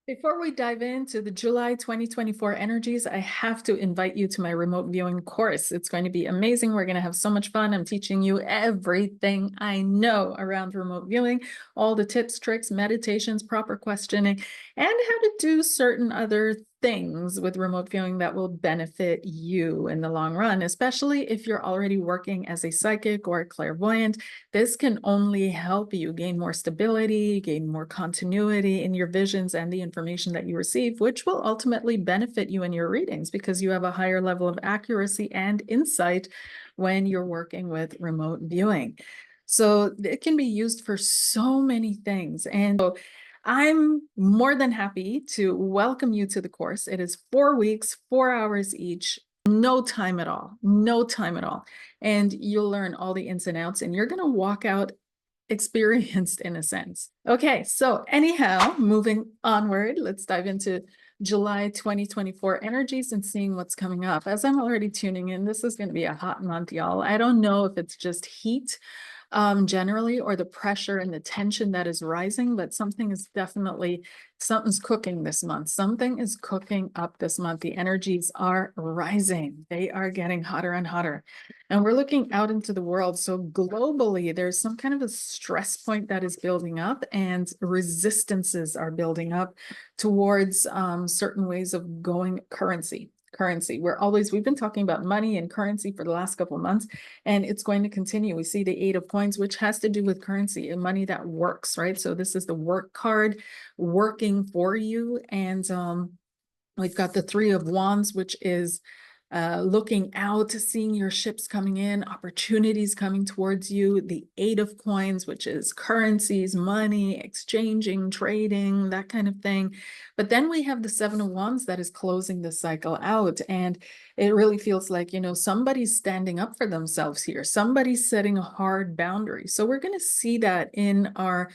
Before we dive into the July 2024 energies, I have to invite you to my remote viewing course. It's going to be amazing. We're going to have so much fun. I'm teaching you everything I know around remote viewing, all the tips, tricks, meditations, proper questioning, and how to do certain other things with remote viewing that will benefit you in the long run, especially if you're already working as a psychic or a clairvoyant. This can only help you gain more stability, gain more continuity in your visions and the information that you receive, which will ultimately benefit you in your readings because you have a higher level of accuracy and insight when you're working with remote viewing. So it can be used for so many things. And so I'm more than happy to welcome you to the course. It is 4 weeks, 4 hours each, no time at all, no time at all. And you'll learn all the ins and outs, and you're going to walk out experienced in a sense. Okay, so anyhow, moving onward, let's dive into July 2024 energies and seeing what's coming up. As I'm already tuning in, this is going to be a hot month, y'all. I don't know if it's just heat generally, or the pressure and the tension that is rising, but something's cooking this month. Something is cooking up this month. The energies are rising. They are getting hotter and hotter. And we're looking out into the world. So globally, there's some kind of a stress point that is building up, and resistances are building up towards certain ways of going currency. We've been talking about money and currency for the last couple of months, and it's going to continue. We see the 8 of coins, which has to do with currency and money that works, right? So this is the work card working for you. And we've got the 3 of wands, which is looking out, seeing your ships coming in, opportunities coming towards you. The 8 of coins, which is currencies, money, exchanging, trading, that kind of thing. But then we have the 7 of wands that is closing the cycle out. And it really feels like, somebody's standing up for themselves here. Somebody's setting a hard boundary. So we're going to see that in our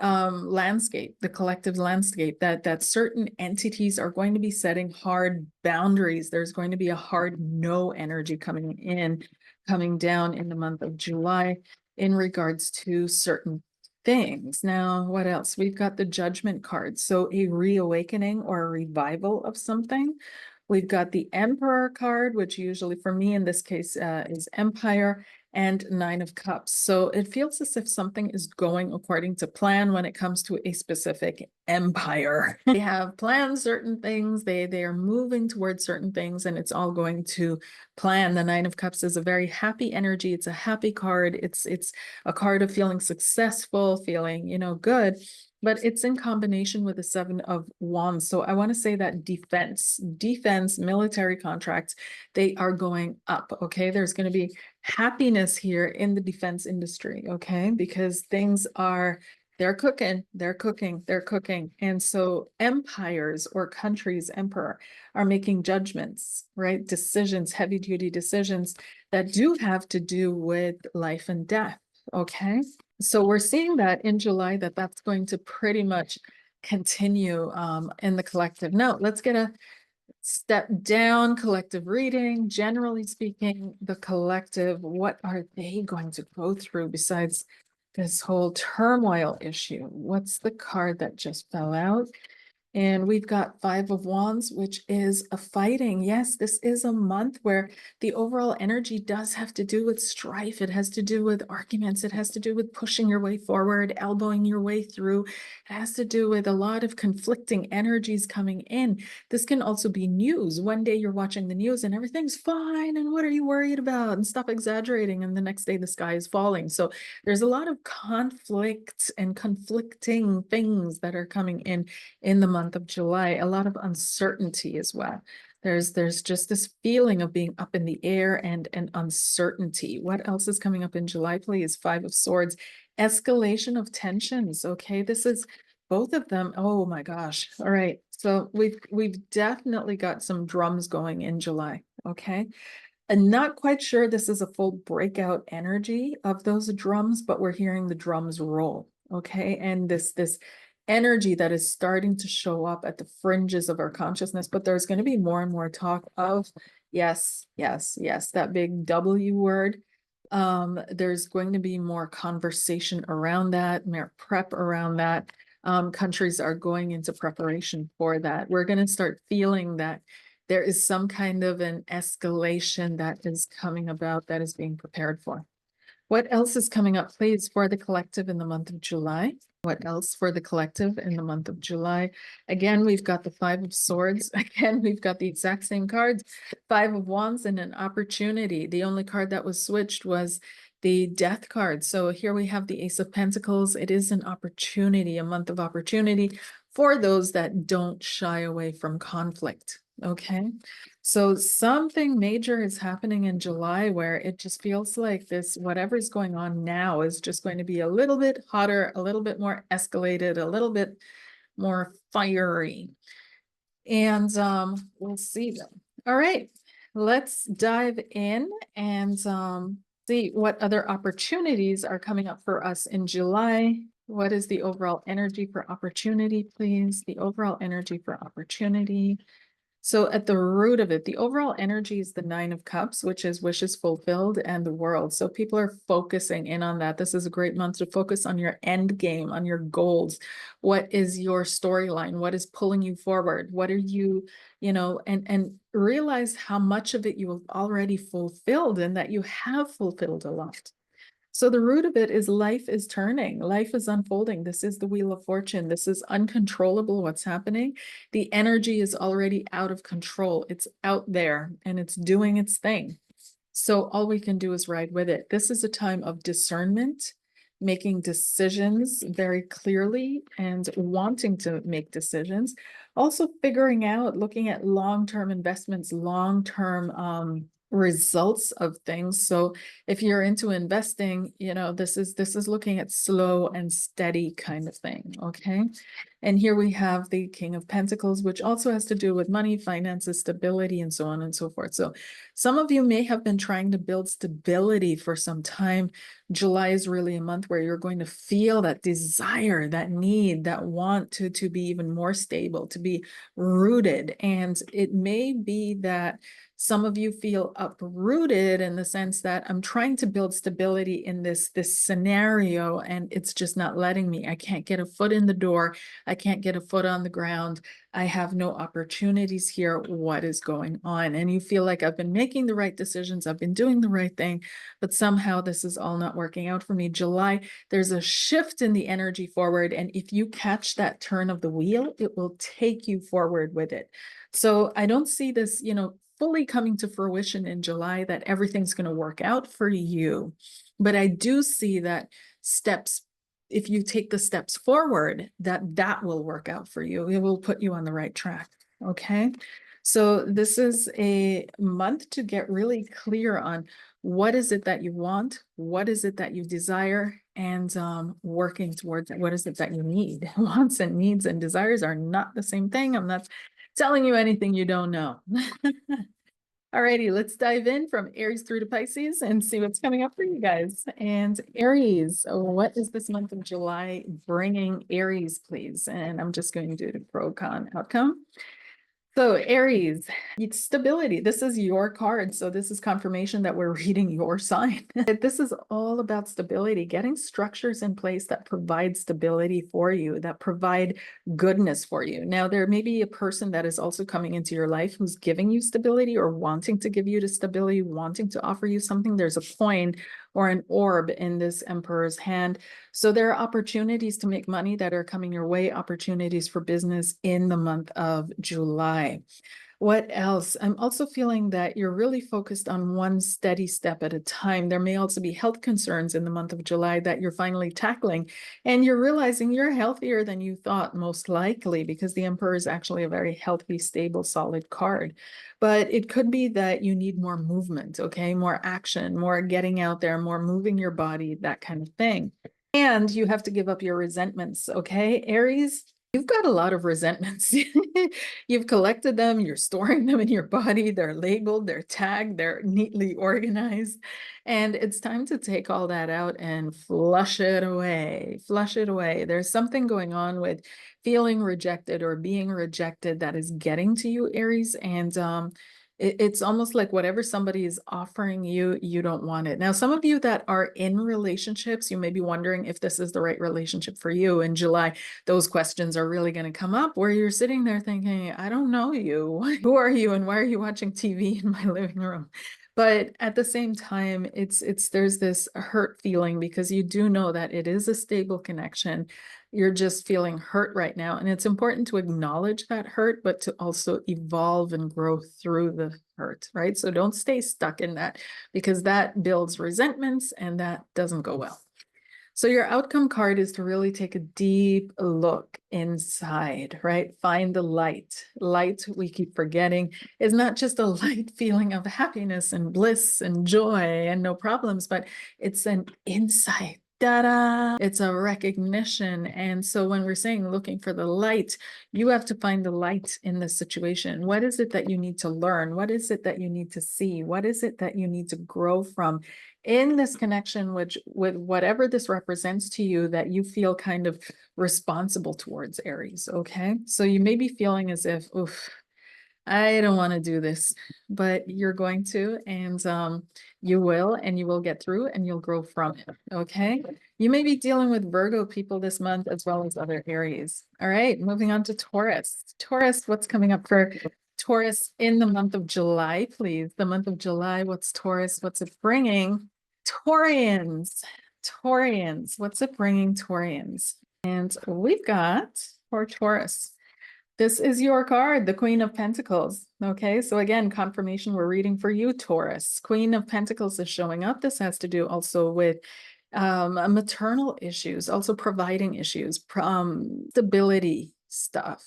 landscape, the collective landscape, that certain entities are going to be setting hard boundaries. There's going to be a hard no energy coming down in the month of July in regards to certain things. Now, what else? We've got the Judgment card. So a reawakening or a revival of something. We've got the Emperor card, which usually for me in this case is Empire, and 9 of cups. So it feels as if something is going according to plan when it comes to a specific empire. They have planned certain things, they are moving towards certain things, and it's all going to plan. The 9 of cups is a very happy energy. It's a happy card. It's a card of feeling successful, feeling, good. But it's in combination with the 7 of wands. So I want to say that defense, military contracts, they are going up. Okay. There's going to be happiness here in the defense industry. Okay. Because they're cooking. And so empires or countries, emperor, are making judgments, right? Decisions, heavy duty decisions that do have to do with life and death. Okay. So we're seeing that in July, that's going to pretty much continue in the collective. Now, let's get a step down. Collective reading. Generally speaking, the collective, what are they going to go through besides this whole turmoil issue? What's the card that just fell out? And we've got 5 of wands, which is a fighting. Yes, this is a month where the overall energy does have to do with strife. It has to do with arguments. It has to do with pushing your way forward, elbowing your way through. It has to do with a lot of conflicting energies coming in. This can also be news. One day you're watching the news and everything's fine. And what are you worried about? And stop exaggerating. And the next day the sky is falling. So there's a lot of conflict and conflicting things that are coming in the month of July, a lot of uncertainty as well. There's just this feeling of being up in the air and uncertainty. What else is coming up in July, please? 5 of swords, escalation of tensions. Okay, this is both of them. Oh my gosh. All right. So we've definitely got some drums going in July. Okay. I'm not quite sure this is a full breakout energy of those drums, but we're hearing the drums roll. Okay. And this energy that is starting to show up at the fringes of our consciousness, but there's going to be more and more talk of yes, that big W word. There's going to be more conversation around that, more prep around that. countries are going into preparation for that. We're going to start feeling that there is some kind of an escalation that is coming about, that is being prepared for. What else is coming up, please, for the collective in the month of July? What else for the collective in the month of July? Again, we've got the Five of Swords. Again, we've got the exact same cards, Five of Wands and an opportunity. The only card that was switched was the Death card. So here we have the Ace of Pentacles. It is an opportunity, a month of opportunity for those that don't shy away from conflict. Okay. So something major is happening in July where it just feels like this, whatever's going on now is just going to be a little bit hotter, a little bit more escalated, a little bit more fiery. And we'll see them. All right, let's dive in and see what other opportunities are coming up for us in July. What is the overall energy for opportunity, please? The overall energy for opportunity. So at the root of it, the overall energy is the Nine of Cups, which is wishes fulfilled and the world. So people are focusing in on that. This is a great month to focus on your end game, on your goals. What is your storyline? What is pulling you forward? What are you, and realize how much of it you have already fulfilled and that you have fulfilled a lot. So the root of it is life is turning, life is unfolding. This is the Wheel of Fortune. This is uncontrollable what's happening. The energy is already out of control. It's out there and it's doing its thing. So all we can do is ride with it. This is a time of discernment, making decisions very clearly and wanting to make decisions. Also figuring out, looking at long-term investments, long-term results of things. So if you're into investing, this is looking at slow and steady kind of thing. Okay. And here we have the King of Pentacles, which also has to do with money, finances, stability, and so on and so forth. So some of you may have been trying to build stability for some time. July is really a month where you're going to feel that desire, that need, that want to be even more stable, to be rooted. And it may be that some of you feel uprooted in the sense that I'm trying to build stability in this scenario and it's just not letting me. I can't get a foot in the door. I can't get a foot on the ground. I have no opportunities here. What is going on? And you feel like I've been making the right decisions. I've been doing the right thing, but somehow this is all not working out for me. July, there's a shift in the energy forward. And if you catch that turn of the wheel, it will take you forward with it. So I don't see this, fully coming to fruition in July, that everything's going to work out for you. But I do see that steps, if you take the steps forward, that will work out for you. It will put you on the right track. Okay. So this is a month to get really clear on what is it that you want, what is it that you desire, and working towards it. What is it that you need? Wants and needs and desires are not the same thing. I'm not telling you anything you don't know. Alrighty, let's dive in from Aries through to Pisces and see what's coming up for you guys. And Aries, what is this month of July bringing Aries, please? And I'm just going to do the pro-con outcome. So Aries, stability. This is your card. So this is confirmation that we're reading your sign. This is all about stability, getting structures in place that provide stability for you, that provide goodness for you. Now, there may be a person that is also coming into your life who's giving you stability or wanting to give you the stability, wanting to offer you something. There's a coin or an orb in this Emperor's hand. So there are opportunities to make money that are coming your way, opportunities for business in the month of July. What else? I'm also feeling that you're really focused on one steady step at a time. There may also be health concerns in the month of July that you're finally tackling, and you're realizing you're healthier than you thought, most likely, because the Emperor is actually a very healthy, stable, solid card. But it could be that you need more movement, okay? More action, more getting out there, more moving your body, that kind of thing. And you have to give up your resentments, okay? Aries, you've got a lot of resentments. You've collected them, you're storing them in your body, they're labeled, they're tagged, they're neatly organized. And it's time to take all that out and flush it away. Flush it away. There's something going on with feeling rejected or being rejected that is getting to you, Aries. And it's almost like whatever somebody is offering you, you don't want it. Now, some of you that are in relationships, you may be wondering if this is the right relationship for you. In July, those questions are really going to come up where you're sitting there thinking, I don't know you. Who are you? And why are you watching TV in my living room? But at the same time, there's this hurt feeling because you do know that it is a stable connection. You're just feeling hurt right now. And it's important to acknowledge that hurt, but to also evolve and grow through the hurt, right? So don't stay stuck in that because that builds resentments and that doesn't go well. So your outcome card is to really take a deep look inside, right? Find the light. Light, we keep forgetting, is not just a light feeling of happiness and bliss and joy and no problems, but it's an insight. Ta-da! It's a recognition. And so when we're saying looking for the light, you have to find the light in the situation. What is it that you need to learn? What is it that you need to see? What is it that you need to grow from in this connection, which with whatever this represents to you, that you feel kind of responsible towards, Aries? Okay, so you may be feeling as if, oof, I don't want to do this, but you're going to, and you will get through and you'll grow from it. Okay, you may be dealing with Virgo people this month as well as other Aries. All right, moving on to Taurus. Taurus, what's coming up for Taurus in the month of July, please? The month of July, what's Taurus? What's it bringing? Taurians, Taurians, what's it bringing, Taurians? And we've got for Taurus, this is your card, the Queen of Pentacles. Okay, so again, confirmation, we're reading for you, Taurus. Queen of Pentacles is showing up. This has to do also with maternal issues, also providing issues, stability stuff.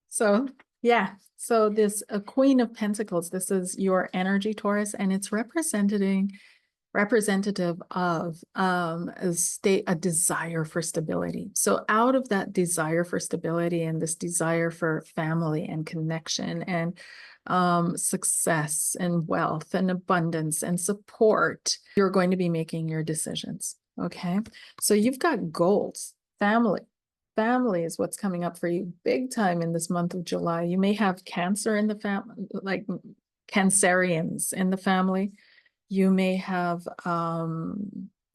So yeah, so this Queen of Pentacles, this is your energy, Taurus, and it's representative of a desire for stability. So out of that desire for stability and this desire for family and connection and success and wealth and abundance and support, you're going to be making your decisions. Okay, so you've got goals. Family is what's coming up for you big time in this month of July. You may have Cancer in the family, like Cancerians in the family. You may have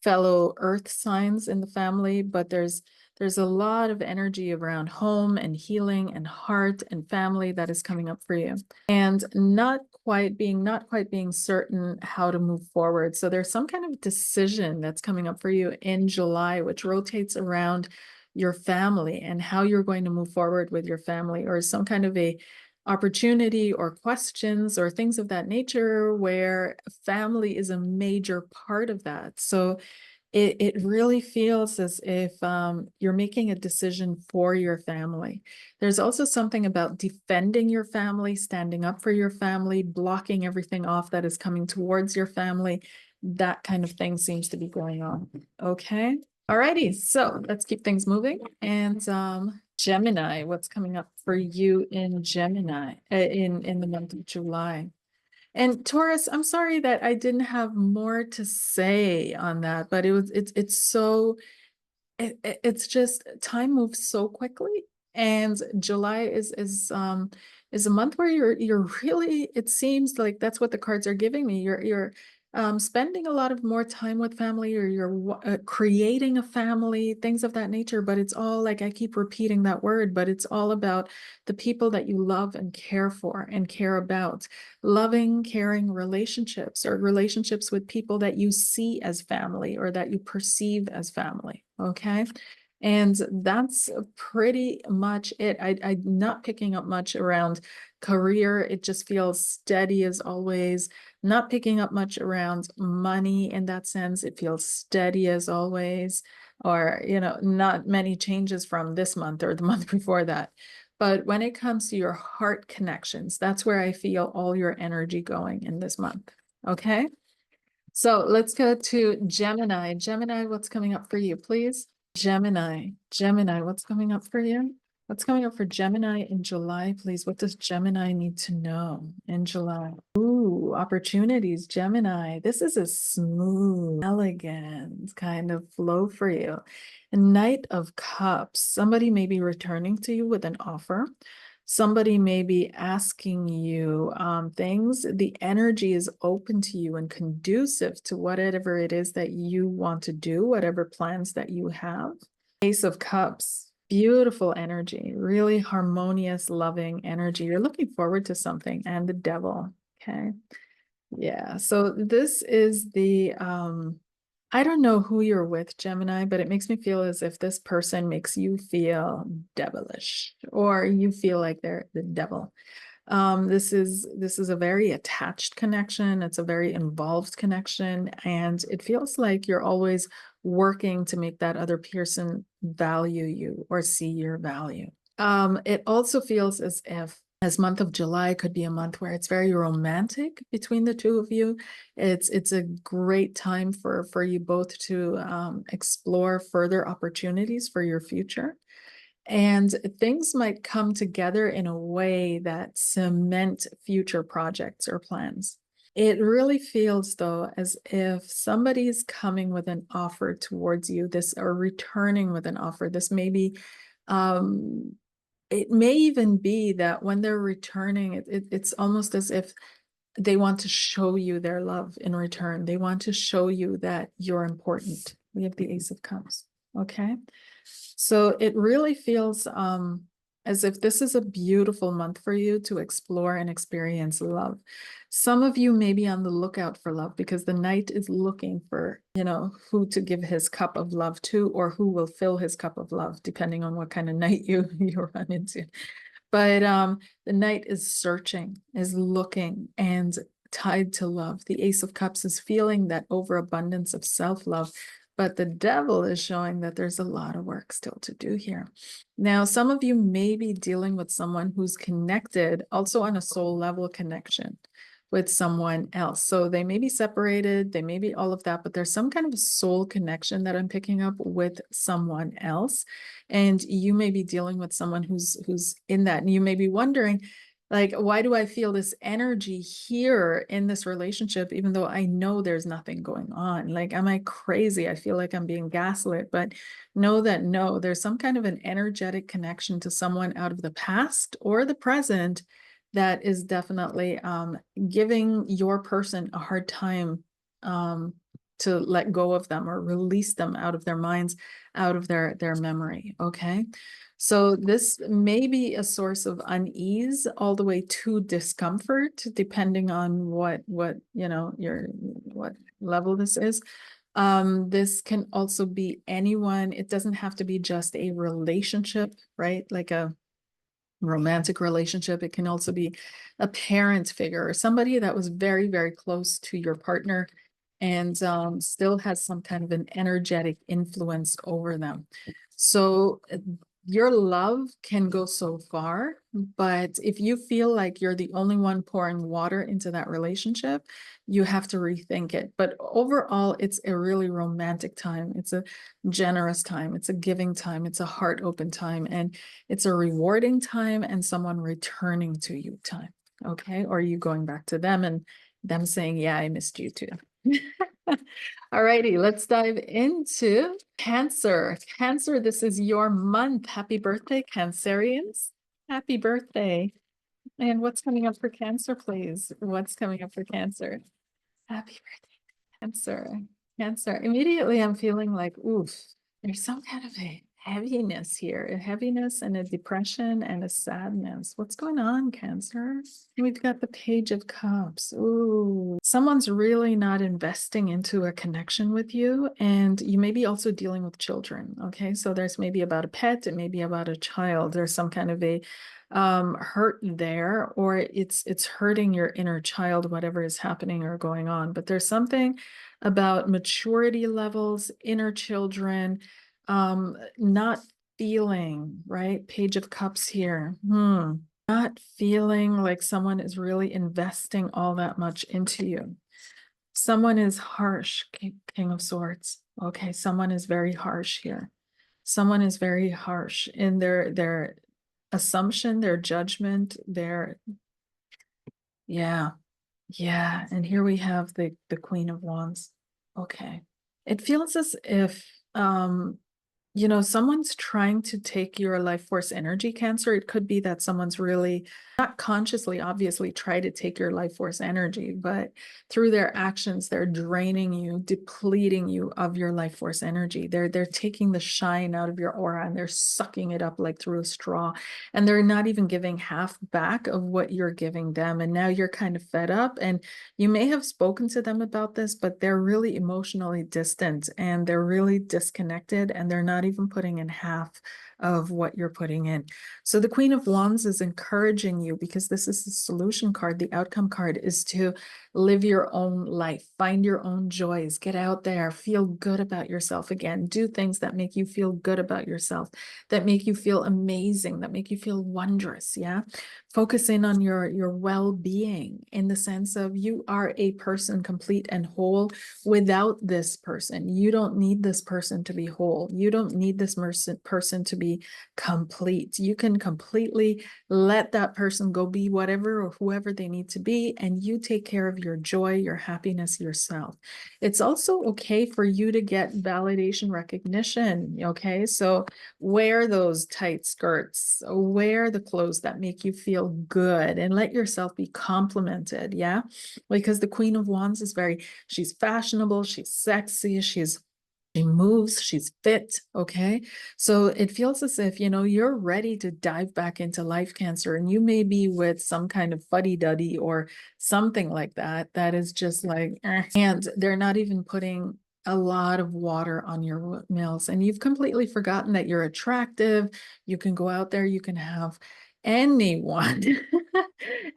fellow earth signs in the family, but there's a lot of energy around home and healing and heart and family that is coming up for you, and not quite being certain how to move forward. So there's some kind of decision that's coming up for you in July, which rotates around your family and how you're going to move forward with your family, or some kind of a opportunity or questions or things of that nature where family is a major part of that. So it really feels as if you're making a decision for your family. There's also something about defending your family, standing up for your family, blocking everything off that is coming towards your family. That kind of thing seems to be going on. Okay. Alrighty, so let's keep things moving. And Gemini, what's coming up for you in Gemini in the month of July? And Taurus, I'm sorry that I didn't have more to say on that, but it's just time moves so quickly, and July is a month where you're really, it seems like that's what the cards are giving me. You're spending a lot of more time with family, or you're creating a family, things of that nature. But it's all, like, I keep repeating that word, but it's all about the people that you love and care for and care about. Loving, caring relationships, or relationships with people that you see as family or that you perceive as family. Okay. And that's pretty much it. I'm not picking up much around career. It just feels steady as always. Not picking up much around money in that sense. It feels steady as always, or, not many changes from this month or the month before that. But when it comes to your heart connections, that's where I feel all your energy going in this month. Okay. So let's go to Gemini. Gemini, what's coming up for you, please? Gemini, what's coming up for you? What's coming up for Gemini in July, please? What does Gemini need to know in July? Ooh, opportunities, Gemini. This is a smooth, elegant kind of flow for you. A Knight of Cups. Somebody may be returning to you with an offer. Somebody may be asking you things. The energy is open to you and conducive to whatever it is that you want to do, whatever plans that you have. Ace of Cups, beautiful energy, really harmonious, loving energy. You're looking forward to something. And the Devil. Okay. Yeah. So this is the I don't know who you're with, Gemini, but it makes me feel as if this person makes you feel devilish, or you feel like they're the devil. This is a very attached connection. It's a very involved connection, and it feels like you're always working to make that other person value you or see your value. It also feels as if this month of July could be a month where it's very romantic between the two of you. It's a great time for you both to explore further opportunities for your future. And things might come together in a way that cement future projects or plans. It really feels, though, as if somebody's coming with an offer towards you, this, or returning with an offer. This may be, it may even be that when they're returning, it's almost as if they want to show you their love in return. They want to show you that you're important. We have the Ace of Cups. Okay. So it really feels as if this is a beautiful month for you to explore and experience love. Some of you may be on the lookout for love because the Knight is looking for, who to give his cup of love to, or who will fill his cup of love, depending on what kind of Knight you run into. But the Knight is searching, is looking, and tied to love. The Ace of Cups is feeling that overabundance of self-love. But the Devil is showing that there's a lot of work still to do here. Now, some of you may be dealing with someone who's connected, also on a soul level connection with someone else. So they may be separated, they may be all of that, but there's some kind of soul connection that I'm picking up with someone else. And you may be dealing with someone who's in that. And you may be wondering, like, why do I feel this energy here in this relationship, even though I know there's nothing going on? Like, am I crazy? I feel like I'm being gaslit, but know that no, there's some kind of an energetic connection to someone out of the past or the present that is definitely giving your person a hard time to let go of them or release them out of their minds, out of their memory. Okay. So this may be a source of unease all the way to discomfort, depending on what what level this is. This can also be anyone. It doesn't have to be just a relationship, right? Like a romantic relationship. It can also be a parent figure or somebody that was very, very close to your partner and still has some kind of an energetic influence over them. So your love can go so far, but if you feel like you're the only one pouring water into that relationship, you have to rethink it. But overall, it's a really romantic time. It's a generous time. It's a giving time. It's a heart open time. And it's a rewarding time and someone returning to you time. Okay. Or you going back to them and them saying, yeah, I missed you too. All righty, let's dive into Cancer. Cancer, this is your month. Happy birthday, Cancerians. Happy birthday. And what's coming up for Cancer, please? What's coming up for Cancer? Happy birthday, Cancer. Cancer. Immediately, I'm feeling like, oof, there's some kind of a heaviness here, a heaviness and a depression and a sadness. What's going on, Cancer? We've got the Page of Cups. Ooh, someone's really not investing into a connection with you, and you may be also dealing with children. Okay, so there's maybe about a pet, it may be about a child. There's some kind of a hurt there, or it's hurting your inner child, whatever is happening or going on. But there's something about maturity levels, inner children, not feeling, right? Page of Cups here. Not feeling like someone is really investing all that much into you. Someone is harsh, King of Swords. Okay, someone is very harsh here. Someone is very harsh in their assumption, their judgment, yeah. And here we have the Queen of Wands. Okay. It feels as if You know, someone's trying to take your life force energy, Cancer. It could be that someone's really not consciously, obviously, try to take your life force energy, but through their actions, they're draining you, depleting you of your life force energy. They're taking the shine out of your aura and they're sucking it up like through a straw. And they're not even giving half back of what you're giving them. And now you're kind of fed up. And you may have spoken to them about this, but they're really emotionally distant and they're really disconnected and they're not even putting in half of what you're putting in. So the Queen of Wands is encouraging you, because this is the solution card. The outcome card is to live your own life, find your own joys, get out there, feel good about yourself again, do things that make you feel good about yourself, that make you feel amazing, that make you feel wondrous. Yeah. Focus in on your well-being, in the sense of you are a person complete and whole without this person. You don't need this person to be whole. You don't need this person to be complete. You can completely let that person go be whatever or whoever they need to be, and you take care of your joy, your happiness yourself. It's also okay for you to get validation, recognition. Okay, so wear those tight skirts, wear the clothes that make you feel good, and let yourself be complimented. Yeah, because the Queen of Wands is she's fashionable, she's sexy, she moves, she's fit. Okay, so it feels as if, you're ready to dive back into life, Cancer, and you may be with some kind of fuddy-duddy or something like that is just like and they're not even putting a lot of water on your meals, and you've completely forgotten that you're attractive. You can go out there, you can have anyone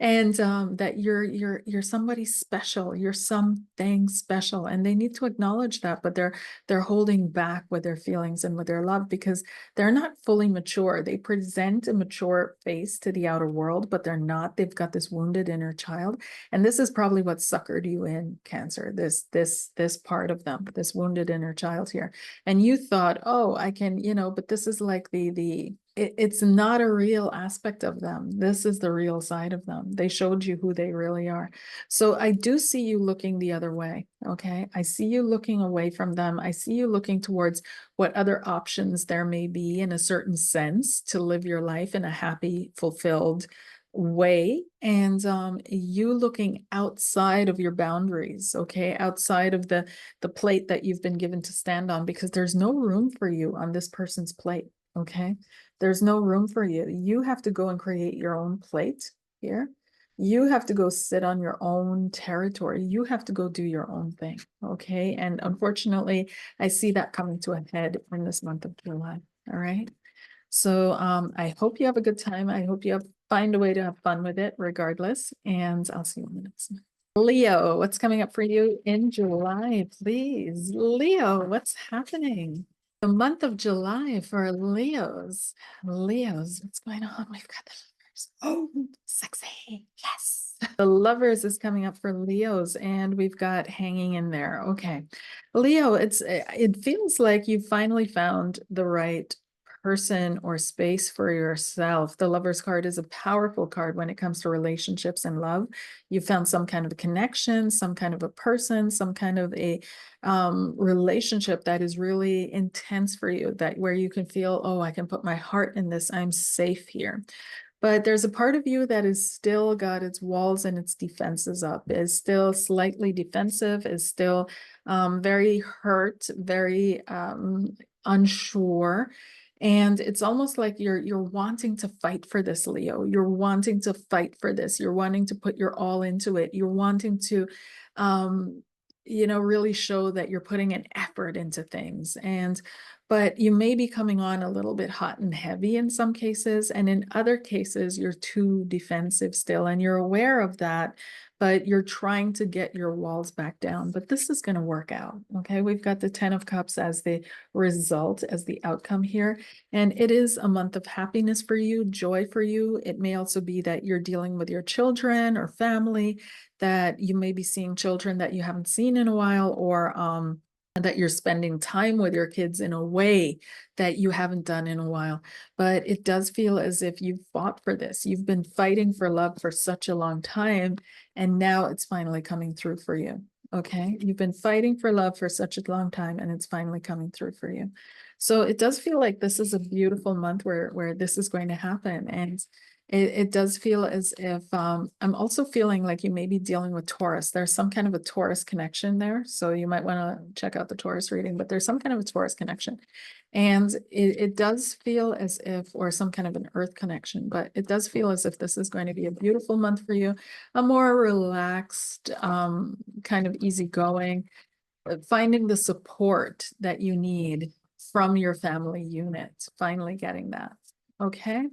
and that you're somebody special, you're something special, and they need to acknowledge that, but they're holding back with their feelings and with their love because they're not fully mature. They present a mature face to the outer world, but they're not. They've got this wounded inner child, and this is probably what suckered you in, Cancer, this part of them, this wounded inner child here. And you thought, oh, I can, but this is like it's not a real aspect of them. This is the real side of them. They showed you who they really are. So I do see you looking the other way. Okay. I see you looking away from them. I see you looking towards what other options there may be, in a certain sense, to live your life in a happy, fulfilled way, and you looking outside of your boundaries, okay, outside of the plate that you've been given to stand on, because there's no room for you on this person's plate. Okay, there's no room for you. You have to go and create your own plate here. You have to go sit on your own territory. You have to go do your own thing. Okay, and unfortunately, I see that coming to a head in this month of July. All right. So I hope you have a good time. I hope you find a way to have fun with it regardless. And I'll see you in the next one. Leo, what's coming up for you in July, please? Leo, what's happening? The month of July for Leos. Leos, what's going on? We've got the Lovers. Oh, sexy. Yes. The Lovers is coming up for Leos, and we've got Hanging in there. Okay. Leo, it feels like you finally found the right person or space for yourself. The Lovers card is a powerful card when it comes to relationships and love. You found some kind of a connection, some kind of a person, some kind of a relationship that is really intense for you, that where you can feel, oh, I can put my heart in this, I'm safe here. But there's a part of you that is still got its walls and its defenses up, is still slightly defensive, is still very hurt, very unsure. And it's almost like you're wanting to fight for this, Leo. You're wanting to fight for this. You're wanting to put your all into it. You're wanting to really show that you're putting an effort into things. But you may be coming on a little bit hot and heavy in some cases, and in other cases, you're too defensive still, and you're aware of that, but you're trying to get your walls back down. But this is going to work out, okay? We've got the 10 of Cups as the result, as the outcome here, and it is a month of happiness for you, joy for you. It may also be that you're dealing with your children or family, that you may be seeing children that you haven't seen in a while, or that you're spending time with your kids in a way that you haven't done in a while. But it does feel as if you've fought for this. You've been fighting for love for such a long time, and now it's finally coming through for you. Okay, you've been fighting for love for such a long time, and it's finally coming through for you. So it does feel like this is a beautiful month where this is going to happen. And it does feel as if I'm also feeling like you may be dealing with Taurus. There's some kind of a Taurus connection there. So you might want to check out the Taurus reading, but there's some kind of a Taurus connection. And it does feel as if, or some kind of an earth connection, but it does feel as if this is going to be a beautiful month for you, a more relaxed, kind of easygoing, finding the support that you need from your family unit, finally getting that. Okay.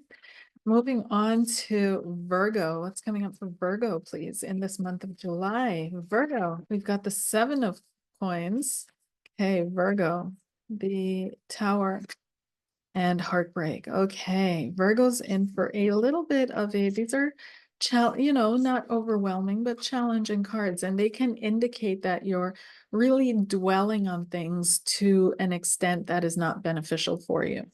Moving on to Virgo. What's coming up for Virgo, please, in this month of July? Virgo, we've got the 7 of coins. Okay, Virgo, the Tower and heartbreak. Okay, Virgo's in for a little bit of a, these are, not overwhelming, but challenging cards. And they can indicate that you're really dwelling on things to an extent that is not beneficial for you.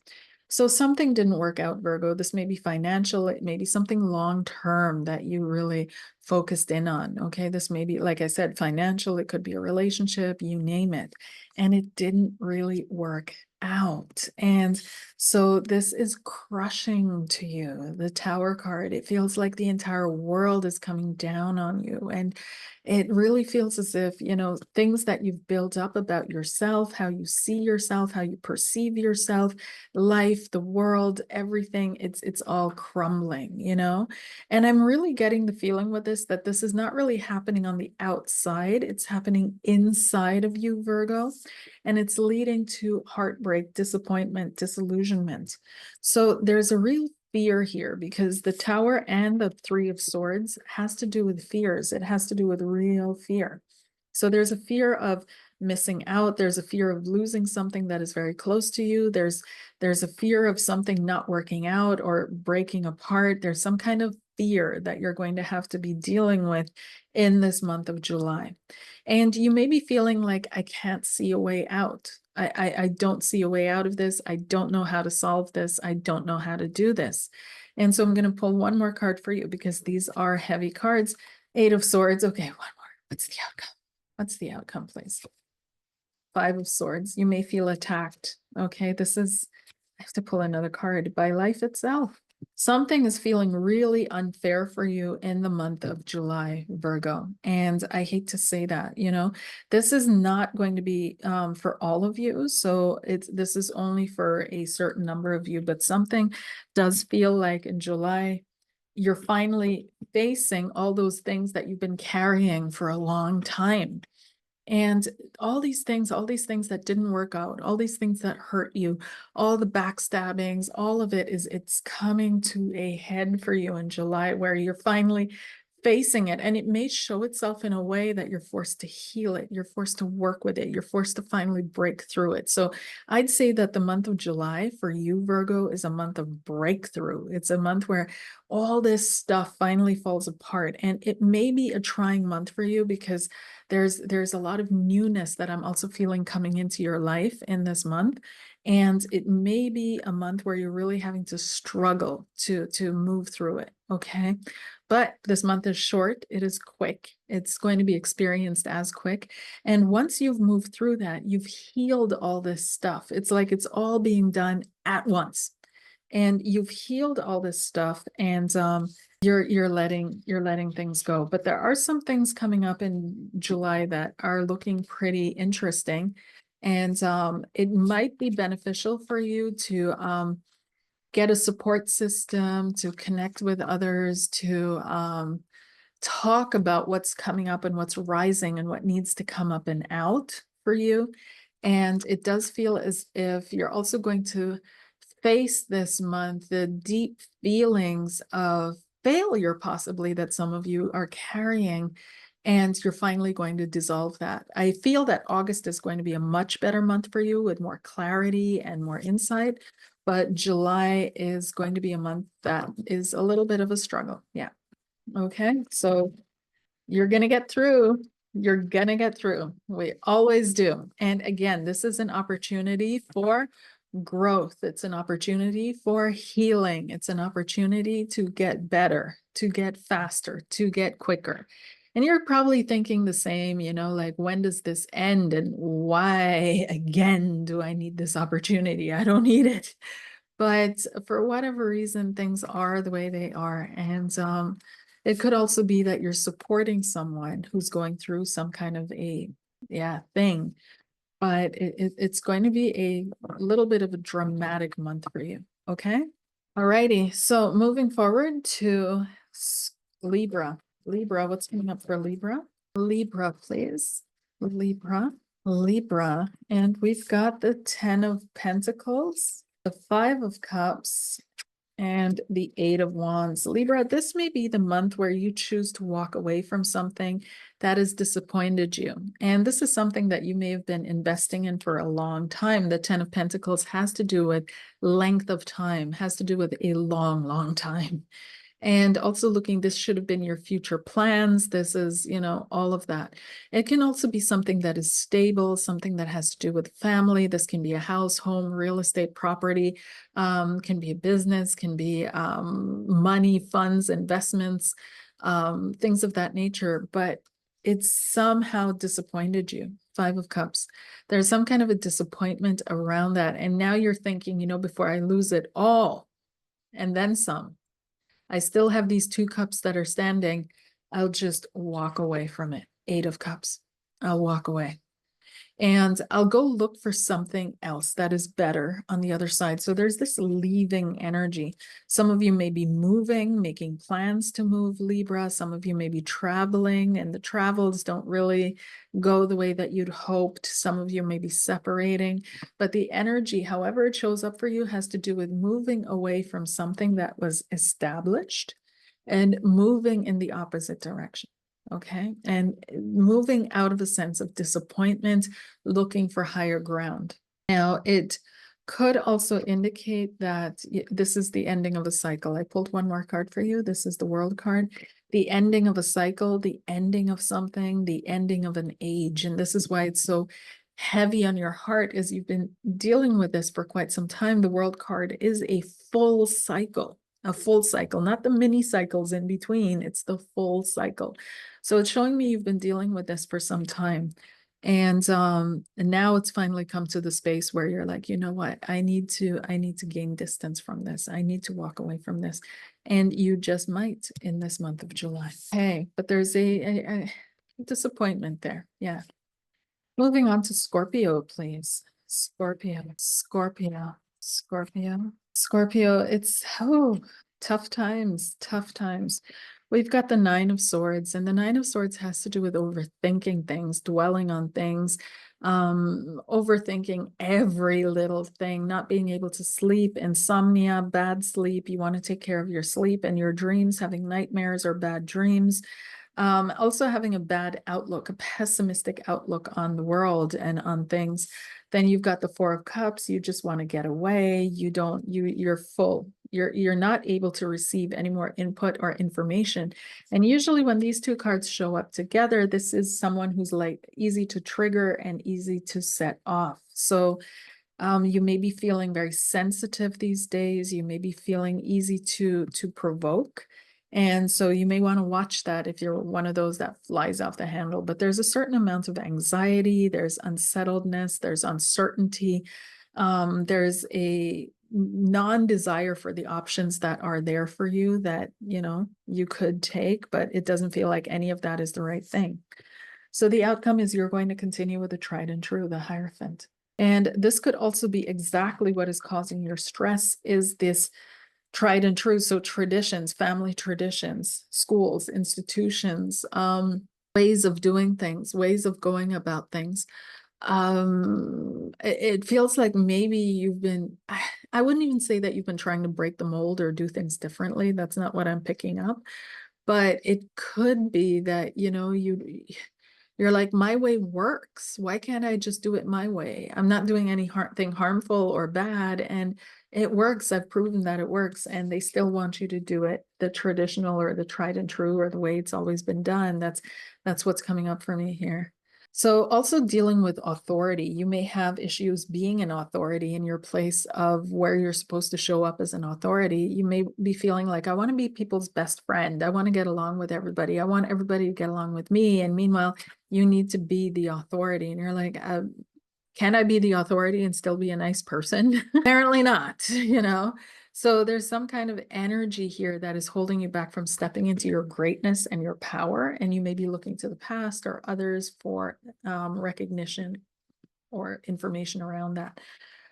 So something didn't work out, Virgo. This may be financial. It may be something long-term that you really focused in on. Okay. This may be, like I said, financial. It could be a relationship, you name it. And it didn't really work out. And so this is crushing to you, the Tower card. It feels like the entire world is coming down on you. And it really feels as if, things that you've built up about yourself, how you see yourself, how you perceive yourself, life, the world, everything, it's all crumbling, And I'm really getting the feeling with this that this is not really happening on the outside, it's happening inside of you, Virgo, and it's leading to heartbreak, disappointment, disillusionment. So there's a real fear here because the Tower and the 3 of Swords has to do with fears. It has to do with real fear. So there's a fear of missing out. There's a fear of losing something that is very close to you. There's a fear of something not working out or breaking apart. There's some kind of fear that you're going to have to be dealing with in this month of July. And you may be feeling like, I can't see a way out. I don't see a way out of this. I don't know how to solve this. I don't know how to do this. And so I'm going to pull one more card for you because these are heavy cards. 8 of Swords. Okay, one more. What's the outcome? What's the outcome, please? 5 of Swords. You may feel attacked. Okay, I have to pull another card. By life itself. Something is feeling really unfair for you in the month of July, Virgo. And I hate to say that, this is not going to be for all of you. So this is only for a certain number of you, but something does feel like in July, you're finally facing all those things that you've been carrying for a long time. And all these things that didn't work out, all these things that hurt you, all the backstabbings, all of it's coming to a head for you in July where you're finally facing it. And it may show itself in a way that you're forced to heal it. You're forced to work with it. You're forced to finally break through it. So I'd say that the month of July for you, Virgo, is a month of breakthrough. It's a month where all this stuff finally falls apart. And it may be a trying month for you because there's a lot of newness that I'm also feeling coming into your life in this month. And it may be a month where you're really having to struggle to move through it. Okay. But this month is short. It is quick. It's going to be experienced as quick. And once you've moved through that, you've healed all this stuff. It's like it's all being done at once. And you've healed all this stuff and you're letting things go. But there are some things coming up in July that are looking pretty interesting. And it might be beneficial for you to get a support system, to connect with others, to talk about what's coming up and what's rising and what needs to come up and out for you. And it does feel as if you're also going to face this month the deep feelings of failure, possibly, that some of you are carrying. And you're finally going to dissolve that. I feel that August is going to be a much better month for you with more clarity and more insight. But July is going to be a month that is a little bit of a struggle. Yeah. Okay. So you're going to get through. You're going to get through. We always do. And again, this is an opportunity for growth. It's an opportunity for healing. It's an opportunity to get better, to get faster, to get quicker. And you're probably thinking the same, you know, like, when does this end and why again do I need this opportunity? I don't need it. But for whatever reason, things are the way they are. And it could also be that you're supporting someone who's going through some kind of a thing. But it's going to be a little bit of a dramatic month for you. Okay. Alrighty. So moving forward to Libra. Libra, what's coming up for Libra? Libra, please. Libra. Libra. And we've got the 10 of Pentacles, the 5 of Cups, and the 8 of Wands. Libra, this may be the month where you choose to walk away from something that has disappointed you. And this is something that you may have been investing in for a long time. The 10 of Pentacles has to do with length of time, has to do with a long, long time. And also looking, this should have been your future plans. This is, you know, all of that. It can also be something that is stable, something that has to do with family. This can be a house, home, real estate, property, can be a business, can be money, funds, investments, things of that nature. But it's somehow disappointed you. 5 of Cups. There's some kind of a disappointment around that. And now you're thinking, you know, before I lose it all and then some, I still have these 2 cups that are standing. I'll just walk away from it. 8 of Cups. I'll walk away. And I'll go look for something else that is better on the other side. So there's this leaving energy. Some of you may be moving, making plans to move, Libra. Some of you may be traveling, and the travels don't really go the way that you'd hoped. Some of you may be separating, but the energy, however it shows up for you, has to do with moving away from something that was established and moving in the opposite direction. Okay. And moving out of a sense of disappointment, looking for higher ground. Now, it could also indicate that this is the ending of a cycle. I pulled one more card for you. This is the World card. The ending of a cycle, the ending of something, the ending of an age. And this is why it's so heavy on your heart, as you've been dealing with this for quite some time. The World card is a full cycle. A full cycle, not the mini cycles in between. It's the full cycle. So it's showing me you've been dealing with this for some time. And now it's finally come to the space where you're like, you know what, I need to gain distance from this. I need to walk away from this. And you just might in this month of July. Hey, but there's a disappointment there. Yeah. Moving on to Scorpio, please. Scorpio, Scorpio, Scorpio, Scorpio. It's tough times, tough times. We've got the 9 of Swords, and the 9 of Swords has to do with overthinking things, dwelling on things, overthinking every little thing, not being able to sleep, insomnia, bad sleep. You want to take care of your sleep and your dreams, having nightmares or bad dreams. Also having a bad outlook, a pessimistic outlook on the world and on things. Then you've got the 4 of Cups. You just want to get away. You're full. You're not able to receive any more input or information. And usually when these 2 cards show up together, this is someone who's like easy to trigger and easy to set off. So you may be feeling very sensitive these days. You may be feeling easy to provoke. And so you may want to watch that if you're one of those that flies off the handle. But there's a certain amount of anxiety, there's unsettledness, there's uncertainty. There's a non-desire for the options that are there for you that, you know, you could take, but it doesn't feel like any of that is the right thing. So the outcome is you're going to continue with the tried and true, the Hierophant. And this could also be exactly what is causing your stress, is this tried and true. So traditions, family traditions, schools, institutions, ways of doing things, ways of going about things. It feels like maybe you've been, I wouldn't even say that you've been trying to break the mold or do things differently. That's not what I'm picking up. But it could be that, you know, you're like, my way works. Why can't I just do it my way? I'm not doing anything harmful or bad, and it works. I've proven that it works, and they still want you to do it the traditional or the tried and true or the way it's always been done. That's what's coming up for me here. So also dealing with authority, you may have issues being an authority in your place of where you're supposed to show up as an authority. You may be feeling like, I want to be people's best friend. I want to get along with everybody. I want everybody to get along with me. And meanwhile, you need to be the authority. And you're like, can I be the authority and still be a nice person? Apparently not, you know? So there's some kind of energy here that is holding you back from stepping into your greatness and your power. And you may be looking to the past or others for recognition or information around that.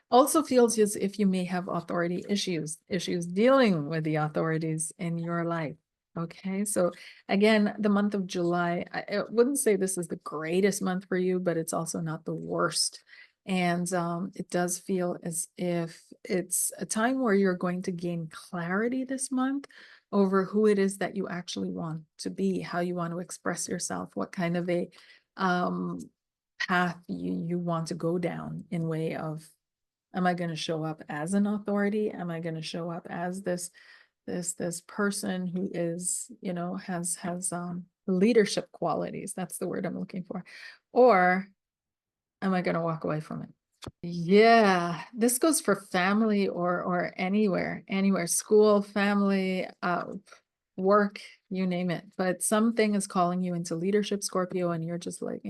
Also feels as if you may have authority issues dealing with the authorities in your life. Okay, so again, the month of July, I wouldn't say this is the greatest month for you, but it's also not the worst. And it does feel as if it's a time where you're going to gain clarity this month over who it is that you actually want to be, how you want to express yourself, what kind of a path you want to go down in way of, am I going to show up as an authority? Am I going to show up as this person who is, you know, has leadership qualities? That's the word I'm looking for. Or am I going to walk away from it? Yeah, this goes for family or anywhere, school, family, work, you name it. But something is calling you into leadership, Scorpio, and you're just like,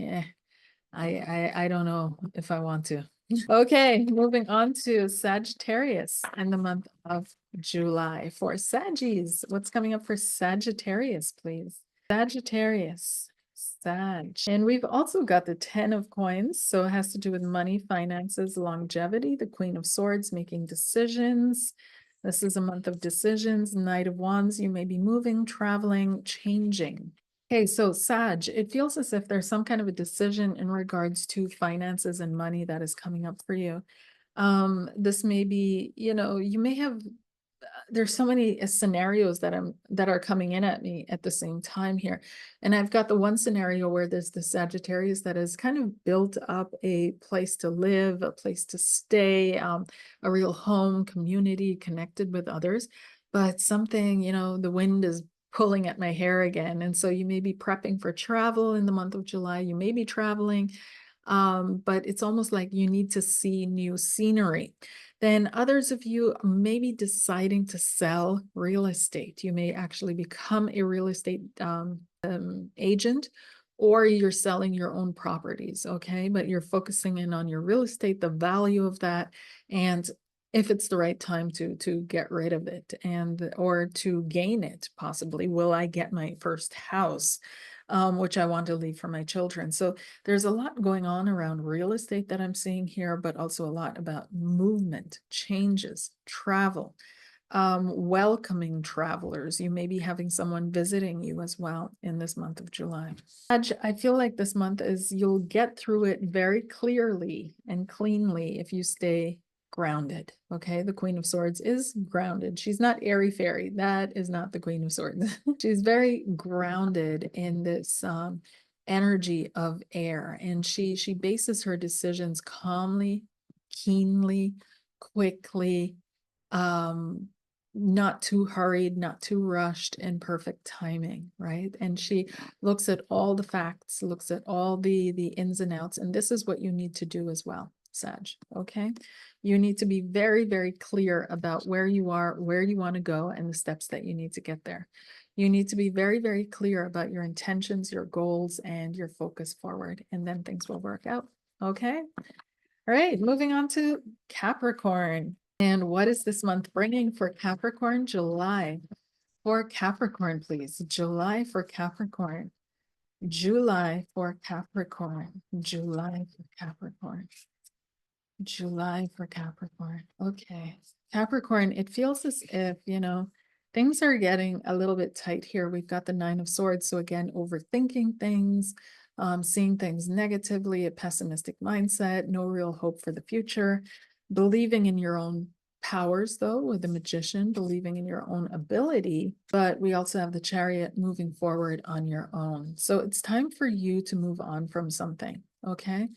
I don't know if I want to. Okay, moving on to Sagittarius and the month of July. For Saggies, what's coming up for Sagittarius, please? Sagittarius, Sag. And we've also got the 10 of coins. So it has to do with money, finances, longevity, the Queen of Swords, making decisions. This is a month of decisions. Knight of Wands, you may be moving, traveling, changing. Okay, so Sag, it feels as if there's some kind of a decision in regards to finances and money that is coming up for you. This may be, you know, you may have, there's so many scenarios that are coming in at me at the same time here. And I've got the one scenario where there's the Sagittarius that has kind of built up a place to live, a place to stay, a real home, community, connected with others. But something, you know, the wind is pulling at my hair again. And so you may be prepping for travel in the month of July. You may be traveling, but it's almost like you need to see new scenery. Then others of you may be deciding to sell real estate. You may actually become a real estate agent, or you're selling your own properties, okay? But you're focusing in on your real estate, the value of that, and if it's the right time to get rid of it and or to gain it, possibly. Will I get my first house, which I want to leave for my children? So there's a lot going on around real estate that I'm seeing here, but also a lot about movement, changes, travel, welcoming travelers. You may be having someone visiting you as well in this month of July. I feel like this month is, you'll get through it very clearly and cleanly if you stay grounded. Okay, the Queen of Swords is grounded. She's not airy fairy. That is not the Queen of Swords. She's very grounded in this energy of air, and she bases her decisions calmly, keenly, quickly, not too hurried, not too rushed, and perfect timing, right? And she looks at all the facts, looks at all the ins and outs, and this is what you need to do as well, Sag, okay? You need to be very, very clear about where you are, where you want to go, and the steps that you need to get there. You need to be very, very clear about your intentions, your goals, and your focus forward, and then things will work out, okay? All right, moving on to Capricorn. And what is this month bringing for Capricorn? July. For Capricorn, please. July for Capricorn. July for Capricorn. July for Capricorn. July for Capricorn. Okay. Capricorn, it feels as if, you know, things are getting a little bit tight here. We've got the Nine of Swords. So again, overthinking things, seeing things negatively, a pessimistic mindset, no real hope for the future, believing in your own powers, though, with the Magician, believing in your own ability. But we also have the Chariot, moving forward on your own. So it's time for you to move on from something. Okay.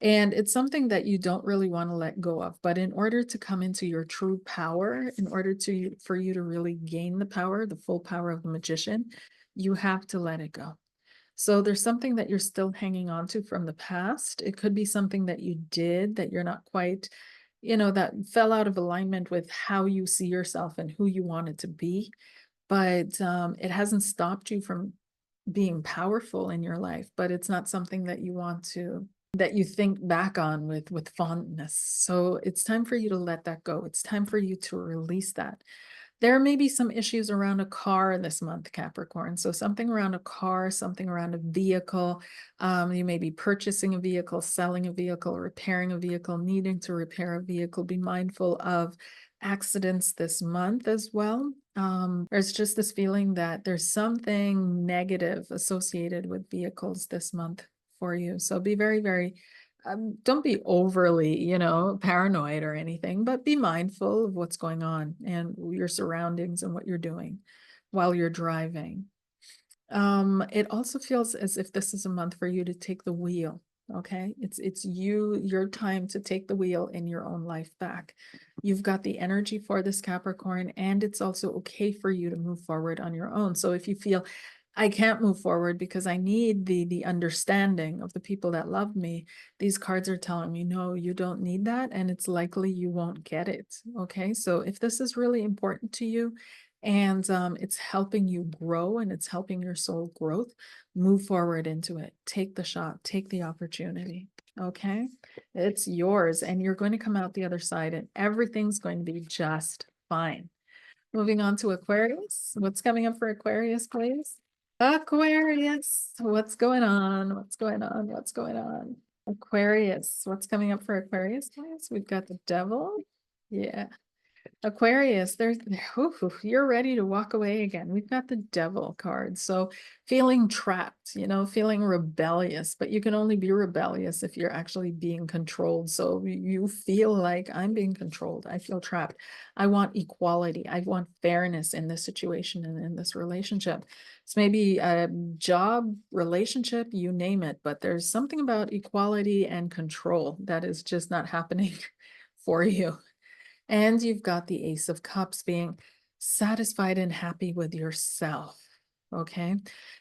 And it's something that you don't really want to let go of. But in order to come into your true power, in order for you to really gain the power, the full power of the Magician, you have to let it go. So there's something that you're still hanging on to from the past. It could be something that you did that you're not quite, that fell out of alignment with how you see yourself and who you wanted to be. But it hasn't stopped you from being powerful in your life, but it's not something that you think back on with fondness. So it's time for you to let that go. It's time for you to release that. There may be some issues around a car this month, Capricorn. So something around a car, something around a vehicle. You may be purchasing a vehicle, selling a vehicle, repairing a vehicle, needing to repair a vehicle. Be mindful of accidents this month as well. There's just this feeling that there's something negative associated with vehicles this month for you. So be very, very don't be overly, paranoid or anything, but be mindful of what's going on and your surroundings and what you're doing while you're driving. It also feels as if this is a month for you to take the wheel. Okay, it's your time to take the wheel in your own life back. You've got the energy for this, Capricorn, and it's also okay for you to move forward on your own. So if you feel I can't move forward because I need the understanding of the people that love me, these cards are telling me, no, you don't need that, and it's likely you won't get it. Okay, so if this is really important to you, and it's helping you grow and it's helping your soul growth, move forward into it. Take the shot, take the opportunity. Okay, it's yours, and you're going to come out the other side, and everything's going to be just fine. Moving on to Aquarius. What's coming up for Aquarius, please? Aquarius, what's going on? What's going on? What's going on? Aquarius, what's coming up for Aquarius, please? We've got the devil. Yeah. Aquarius, you're ready to walk away again. We've got the devil card. So feeling trapped, feeling rebellious, but you can only be rebellious if you're actually being controlled. So you feel like I'm being controlled. I feel trapped. I want equality. I want fairness in this situation and in this relationship. It's maybe a job, relationship, you name it, but there's something about equality and control that is just not happening for you. And you've got the Ace of Cups, being satisfied and happy with yourself. Okay.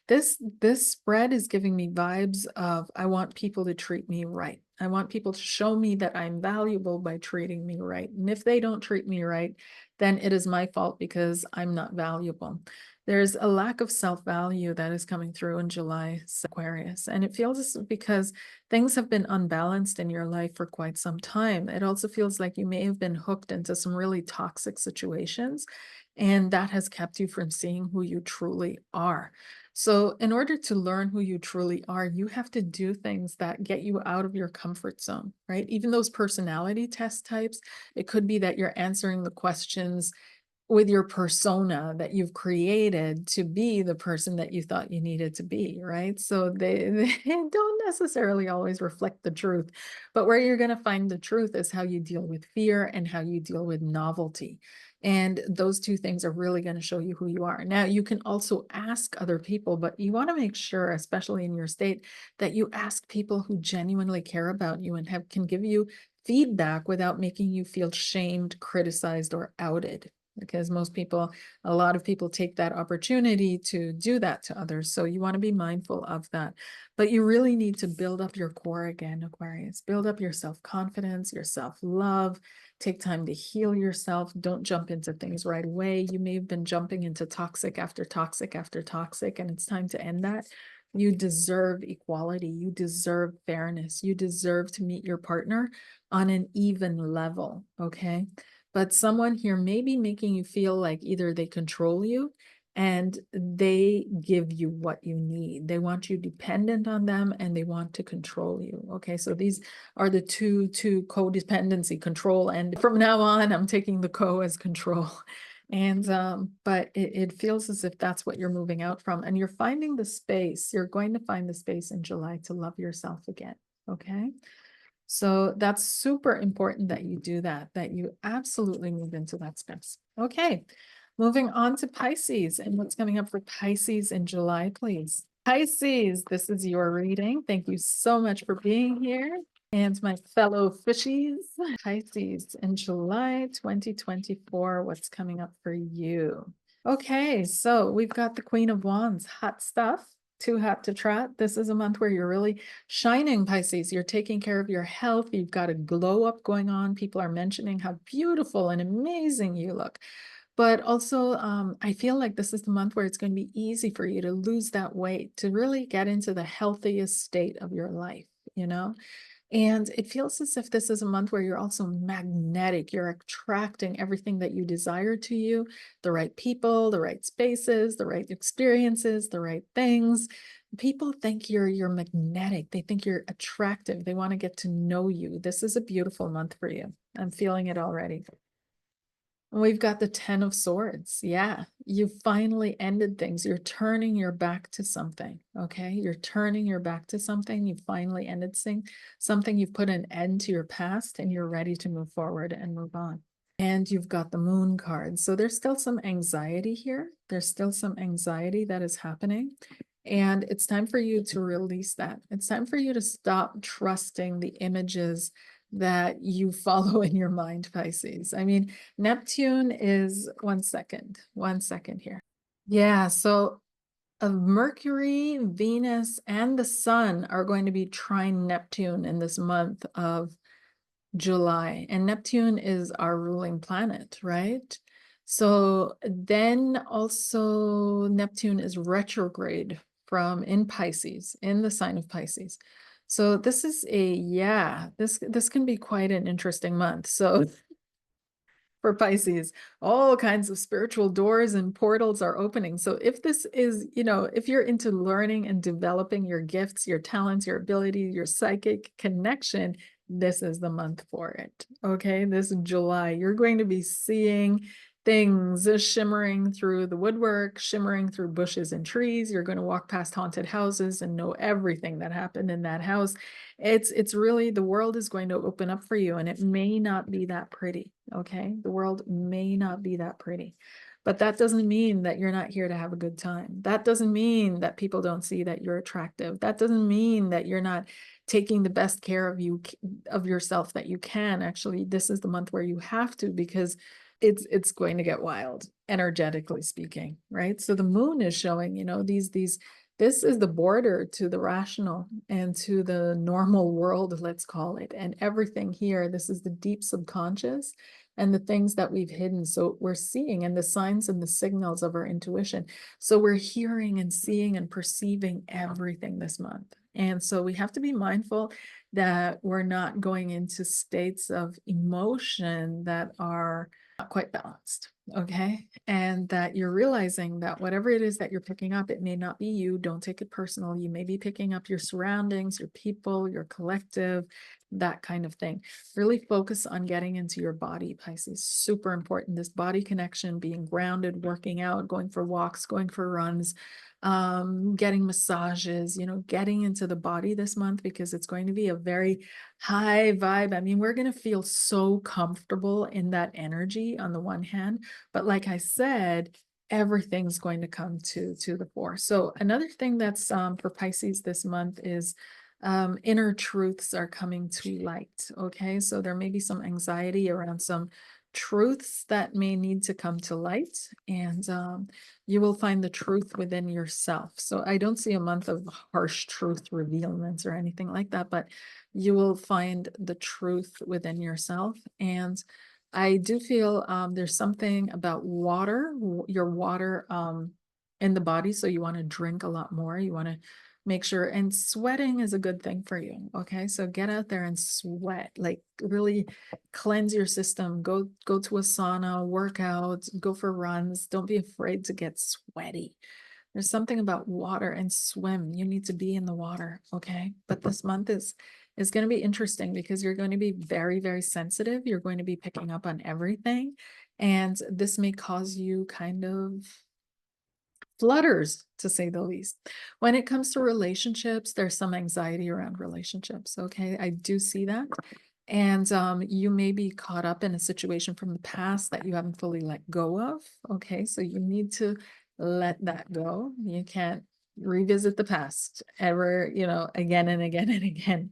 This spread is giving me vibes of I want people to treat me right. I want people to show me that I'm valuable by treating me right. And if they don't treat me right, then it is my fault because I'm not valuable. There's a lack of self-value that is coming through in July, Aquarius. And it feels because things have been unbalanced in your life for quite some time. It also feels like you may have been hooked into some really toxic situations, and that has kept you from seeing who you truly are. So in order to learn who you truly are, you have to do things that get you out of your comfort zone, right? Even those personality test types, it could be that you're answering the questions with your persona that you've created to be the person that you thought you needed to be, right? So they don't necessarily always reflect the truth, but where you're going to find the truth is how you deal with fear and how you deal with novelty. And those two things are really going to show you who you are. Now, you can also ask other people, but you want to make sure, especially in your state, that you ask people who genuinely care about you and can give you feedback without making you feel shamed, criticized, or outed, because a lot of people take that opportunity to do that to others. So you want to be mindful of that. But you really need to build up your core again, Aquarius. Build up your self-confidence, your self-love. Take time to heal yourself. Don't jump into things right away. You may have been jumping into toxic after toxic after toxic, and it's time to end that. You deserve equality. You deserve fairness. You deserve to meet your partner on an even level, okay? But someone here may be making you feel like either they control you and they give you what you need. They want you dependent on them and they want to control you. Okay, so these are the two codependency, control, and from now on, I'm taking the co as control. And but it feels as if that's what you're moving out from, and you're finding the space. You're going to find the space in July to love yourself again. Okay. So that's super important that you do that you absolutely move into that space. Okay, moving on to Pisces, and what's coming up for Pisces in July, please. Pisces, this is your reading. Thank you so much for being here. And my fellow fishies, Pisces in July 2024, what's coming up for you? Okay, so we've got the Queen of Wands, hot stuff. too hot to trot. This is a month where you're really shining, Pisces. You're taking care of your health. You've got a glow up going on. People are mentioning how beautiful and amazing you look. But also, I feel like this is the month where it's going to be easy for you to lose that weight, to really get into the healthiest state of your life, you know? And it feels as if this is a month where you're also magnetic. You're attracting everything that you desire to you, the right people, the right spaces, the right experiences, the right things. People think you're magnetic. They think you're attractive. They want to get to know you. This is a beautiful month for you. I'm feeling it already. We've got the 10 of Swords. Yeah, you finally ended things. You're turning your back to something, okay? You're turning your back to something. You finally ended something. You've put an end to your past and you're ready to move forward and move on. And you've got the Moon card. So there's still some anxiety here. There's still some anxiety that is happening. And it's time for you to release that. It's time for you to stop trusting the images that you follow in your mind, Pisces. I mean, Neptune is one second here. Yeah, so Mercury, Venus, and the Sun are going to be trine Neptune in this month of July. And Neptune is our ruling planet, right? So then also Neptune is retrograde from in Pisces, in the sign of Pisces. So this is this can be quite an interesting month. So for Pisces, all kinds of spiritual doors and portals are opening. So if this is, if you're into learning and developing your gifts, your talents, your abilities, your psychic connection, this is the month for it. Okay, this July, you're going to be seeing things shimmering through the woodwork, shimmering through bushes and trees. You're going to walk past haunted houses and know everything that happened in that house. It's really, the world is going to open up for you, and it may not be that pretty. Okay, the world may not be that pretty, but that doesn't mean that you're not here to have a good time. That doesn't mean that people don't see that you're attractive. That doesn't mean that you're not taking the best care of yourself that you can. Actually, this is the month where you have to, because it's going to get wild, energetically speaking, right? So the moon is showing, this is the border to the rational and to the normal world, let's call it. And everything here, this is the deep subconscious and the things that we've hidden. So we're seeing, and the signs and the signals of our intuition. So we're hearing and seeing and perceiving everything this month. And so we have to be mindful that we're not going into states of emotion that are not quite balanced. Okay. And that you're realizing that whatever it is that you're picking up, it may not be you. Don't take it personal. You may be picking up your surroundings, your people, your collective, that kind of thing. Really focus on getting into your body, Pisces. Super important. This body connection, being grounded, working out, going for walks, going for runs, getting massages, getting into the body this month, because it's going to be a very high vibe. I mean, we're going to feel so comfortable in that energy on the one hand, but like I said, everything's going to come to the fore. So another thing that's for Pisces this month is inner truths are coming to light. Okay, so there may be some anxiety around some truths that may need to come to light, and you will find the truth within yourself. So I don't see a month of harsh truth revealments or anything like that, but you will find the truth within yourself. And I do feel there's something about water, your water in the body. So you want to drink a lot more. You want to make sure, and sweating is a good thing for you. Okay, so get out there and sweat, like really cleanse your system. Go to a sauna, work out, go for runs. Don't be afraid to get sweaty. There's something about water, and swim. You need to be in the water. Okay, but this month is going to be interesting, because you're going to be very, very sensitive. You're going to be picking up on everything, and this may cause you kind of flutters, to say the least. When it comes to relationships, there's some anxiety around relationships. Okay, I do see that. And you may be caught up in a situation from the past that you haven't fully let go of. Okay, so you need to let that go. You can't revisit the past ever, again and again and again.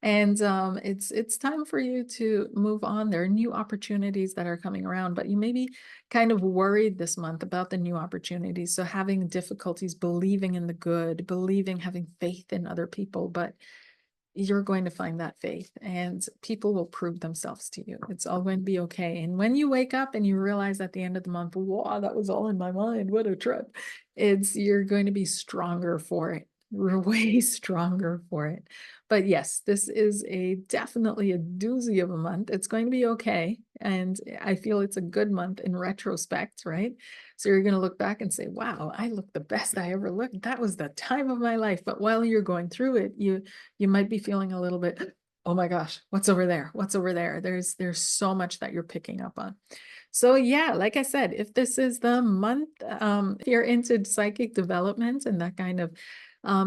And it's time for you to move on. There are new opportunities that are coming around, but you may be kind of worried this month about the new opportunities. So having difficulties believing in the good, believing, having faith in other people, but you're going to find that faith and people will prove themselves to you. It's all going to be okay. And when you wake up and you realize at the end of the month, wow, that was all in my mind. What a trip. You're going to be stronger for it. We're way stronger for it. But yes, this is definitely a doozy of a month. It's going to be okay. And I feel it's a good month in retrospect, right? So you're going to look back and say, wow, I looked the best I ever looked. That was the time of my life. But while you're going through it, you might be feeling a little bit, oh my gosh, what's over there? What's over there? There's so much that you're picking up on. So yeah, like I said, if this is the month, if you're into psychic development and that kind of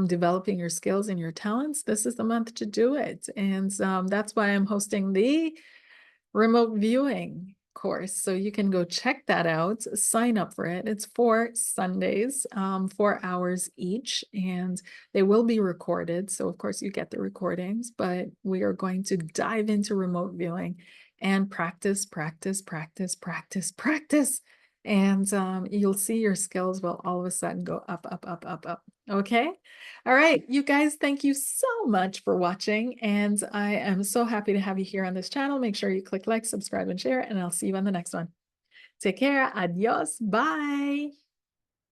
developing your skills and your talents, this is the month to do it. And that's why I'm hosting the remote viewing course. So you can go check that out, sign up for it. It's 4 Sundays, 4 hours each, and they will be recorded. So of course you get the recordings, but we are going to dive into remote viewing and practice, practice, practice, practice, practice. And you'll see your skills will all of a sudden go up, up, up, up, up. Okay. All right, you guys, thank you so much for watching. And I am so happy to have you here on this channel. Make sure you click like, subscribe, and share, and I'll see you on the next one. Take care. Adios. Bye.